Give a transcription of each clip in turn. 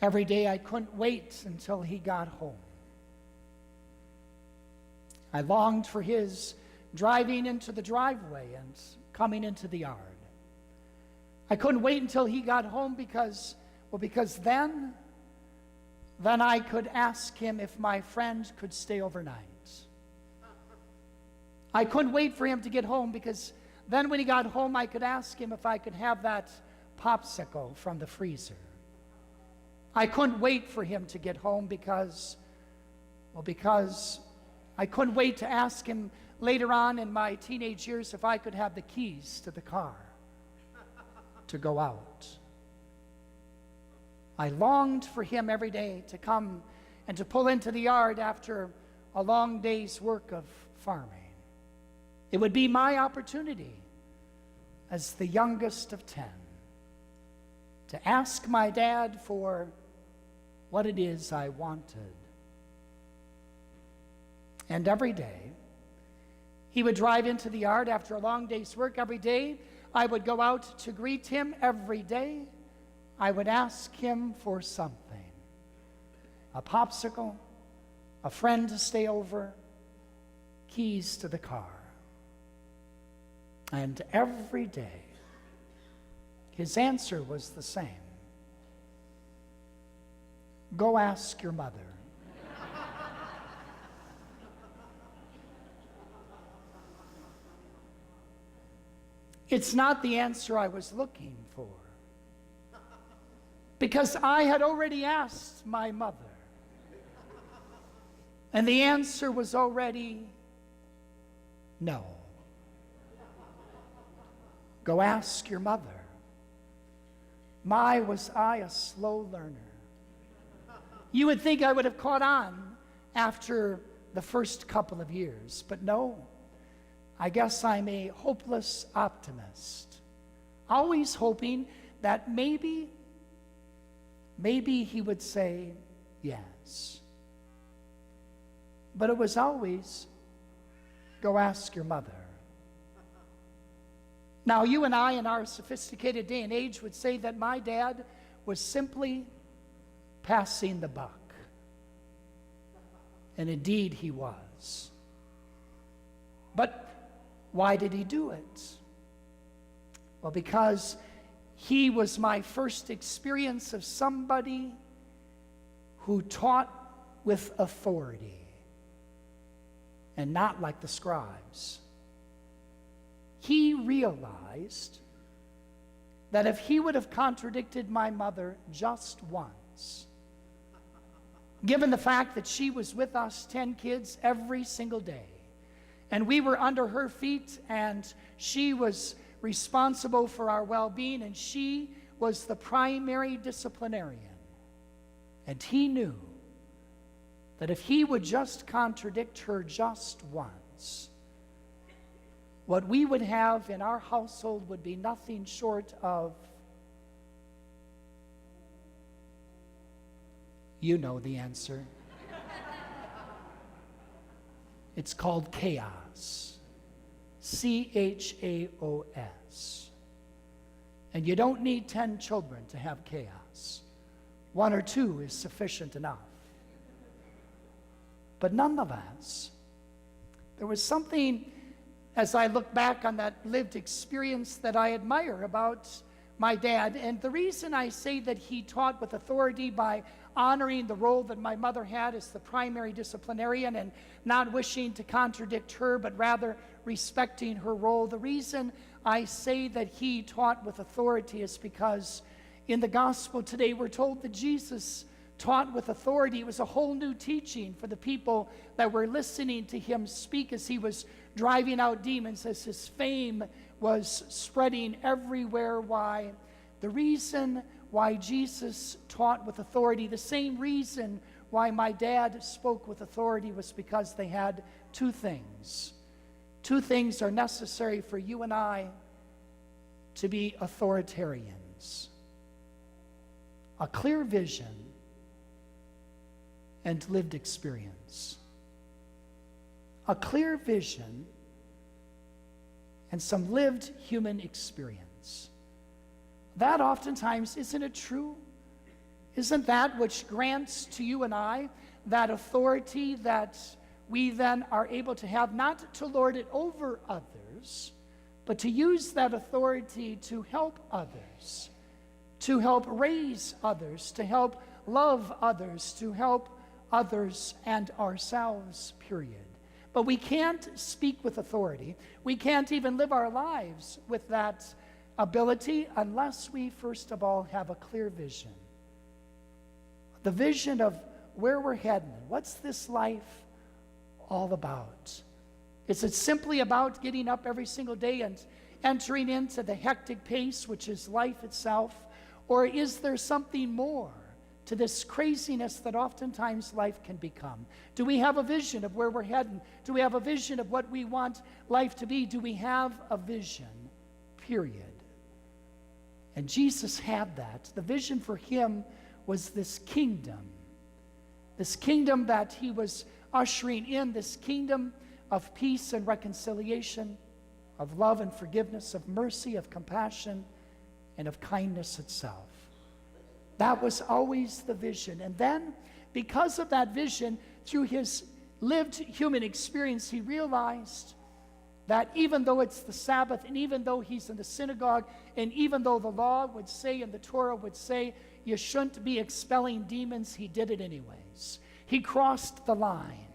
Every day I couldn't wait until he got home. I longed for his driving into the driveway and coming into the yard. I couldn't wait until he got home because then I could ask him if my friend could stay overnight. I couldn't wait for him to get home because then when he got home, I could ask him if I could have that popsicle from the freezer. I couldn't wait for him to get home because I couldn't wait to ask him later on in my teenage years if I could have the keys to the car to go out. I longed for him every day to come and to pull into the yard after a long day's work of farming. It would be my opportunity as the youngest of 10 to ask my dad for what it is I wanted. And every day, he would drive into the yard after a long day's work. Every day, I would go out to greet him. Every day, I would ask him for something. A popsicle, a friend to stay over, keys to the car. And every day, his answer was the same. Go ask your mother. It's not the answer I was looking for, because I had already asked my mother, and the answer was already no. Go ask your mother. My, was I a slow learner. You would think I would have caught on after the first couple of years, but no. I guess I'm a hopeless optimist, always hoping that maybe he would say yes. But it was always, go ask your mother. Now, you and I, in our sophisticated day and age, would say that my dad was simply passing the buck. And indeed, he was. But why did he do it? Well, because he was my first experience of somebody who taught with authority and not like the scribes. He realized that if he would have contradicted my mother just once, given the fact that she was with us 10 kids every single day, and we were under her feet, and she was responsible for our well-being, and she was the primary disciplinarian. And he knew that if he would just contradict her just once, what we would have in our household would be nothing short of, you know the answer. It's called chaos. C-H-A-O-S. And you don't need 10 children to have chaos. 1 or 2 is sufficient enough. But nonetheless, there was something, as I look back on that lived experience, that I admire about my dad. And the reason I say that he taught with authority by honoring the role that my mother had as the primary disciplinarian and not wishing to contradict her, but rather respecting her role. The reason I say that he taught with authority is because in the gospel today we're told that Jesus taught with authority. It was a whole new teaching for the people that were listening to him speak as he was driving out demons, as his fame was spreading everywhere. Why? The reason why Jesus taught with authority, the same reason why my dad spoke with authority, was because they had 2 things. 2 things are necessary for you and I to be authoritarians: a clear vision and lived experience. A clear vision and some lived human experience. That oftentimes, isn't it true? Isn't that which grants to you and I that authority that we then are able to have, not to lord it over others, but to use that authority to help others, to help raise others, to help love others, to help others and ourselves, period. But we can't speak with authority. We can't even live our lives with that ability unless we, first of all, have a clear vision. The vision of where we're heading. What's this life all about? Is it simply about getting up every single day and entering into the hectic pace, which is life itself? Or is there something more to this craziness that oftentimes life can become? Do we have a vision of where we're heading? Do we have a vision of what we want life to be? Do we have a vision? Period. And Jesus had that. The vision for him was this kingdom that he was ushering in, this kingdom of peace and reconciliation, of love and forgiveness, of mercy, of compassion, and of kindness itself. That was always the vision. And then, because of that vision, through his lived human experience, he realized that even though it's the Sabbath, and even though he's in the synagogue, and even though the law would say and the Torah would say you shouldn't be expelling demons, he did it anyways. He crossed the line,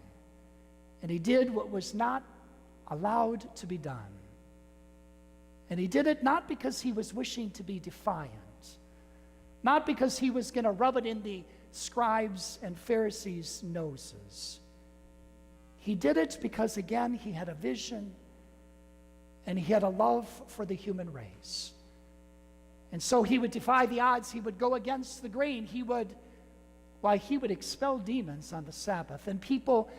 and he did what was not allowed to be done. And he did it not because he was wishing to be defiant, not because he was going to rub it in the scribes and Pharisees' noses. He did it because, again, he had a vision and he had a love for the human race. And so he would defy the odds. He would go against the grain. He would expel demons on the Sabbath. And people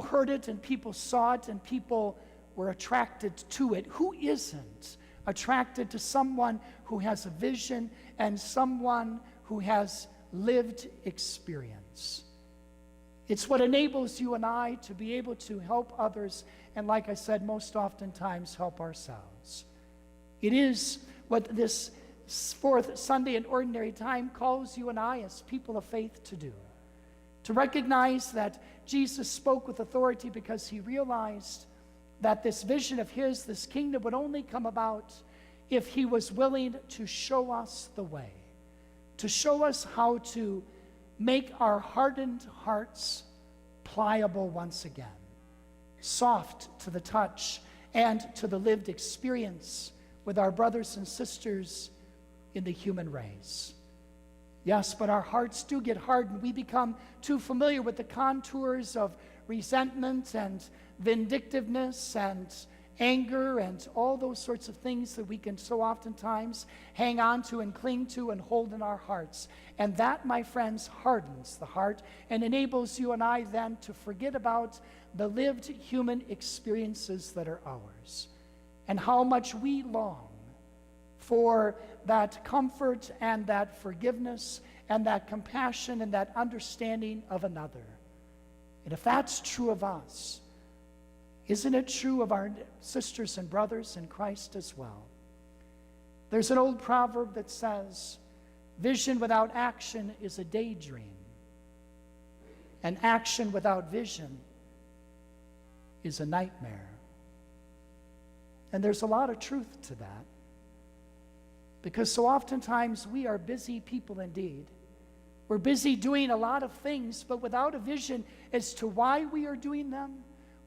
heard it, and people saw it, and people were attracted to it. Who isn't attracted to someone who has a vision and someone who has lived experience? It's what enables you and I to be able to help others, and like I said, most oftentimes help ourselves. It is what this fourth Sunday in Ordinary Time calls you and I as people of faith to do. To recognize that Jesus spoke with authority because he realized that this vision of his, this kingdom, would only come about if he was willing to show us the way, to show us how to make our hardened hearts pliable once again, soft to the touch and to the lived experience with our brothers and sisters in the human race. Yes, but our hearts do get hardened. We become too familiar with the contours of resentment and vindictiveness and anger and all those sorts of things that we can so oftentimes hang on to and cling to and hold in our hearts. And that, my friends, hardens the heart and enables you and I then to forget about the lived human experiences that are ours and how much we long for that comfort and that forgiveness and that compassion and that understanding of another. And if that's true of us, isn't it true of our sisters and brothers in Christ as well? There's an old proverb that says, vision without action is a daydream, and action without vision is a nightmare. And there's a lot of truth to that, because so oftentimes we are busy people indeed. We're busy doing a lot of things, but without a vision as to why we are doing them,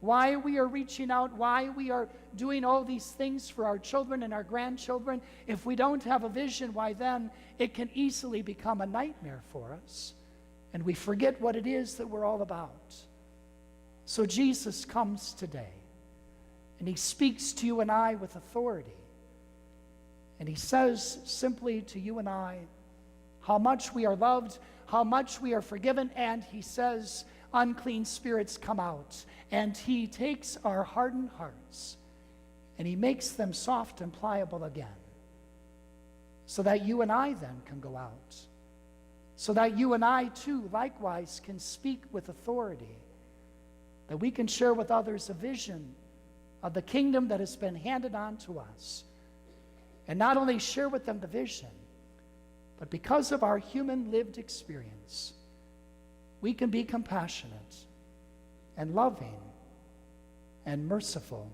why we are reaching out, why we are doing all these things for our children and our grandchildren. If we don't have a vision, why then it can easily become a nightmare for us, and we forget what it is that we're all about. So Jesus comes today, and he speaks to you and I with authority, and he says simply to you and I how much we are loved, how much we are forgiven, and he says, unclean spirits come out. And he takes our hardened hearts and he makes them soft and pliable again, so that you and I then can go out, so that you and I too likewise can speak with authority, that we can share with others a vision of the kingdom that has been handed on to us, and not only share with them the vision, But because of our human lived experience, we can be compassionate and loving and merciful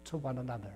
to one another.